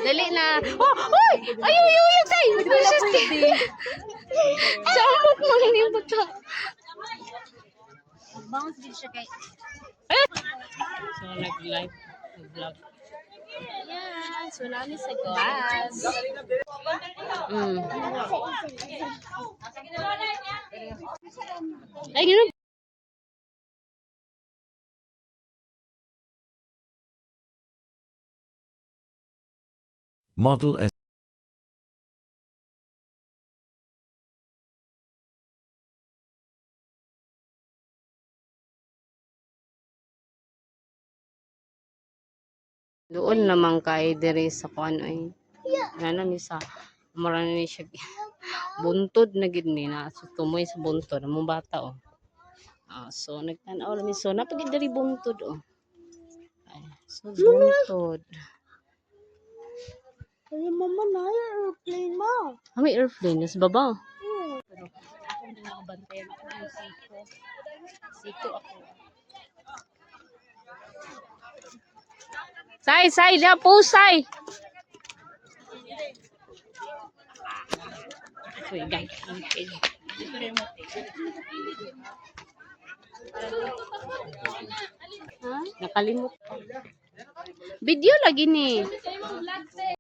Dali na. Oh, hoy! Ayaw, yung tay! Samok mo rin yung bata. Bounce din siya kay. So, nag-live. Nag-vlog. Yes, wala ni sa glass. Ay, gano'n. Model S. Doon naman kay diri sa kuan ay. Ano ni sa marami ni siya buntod na gid ni na so tumoy sa buntod among bata oh. So nagtan-aw mi so napagid diri buntod oh. Ay, so buntod. Ay, mama na airplane mo. May airplane sa baba. Pero ako hindi nakabantayan ako yung siko. Siko ako. Say, da pusay. Uy, guys. Ha? Nakalimot. Video lagi ni.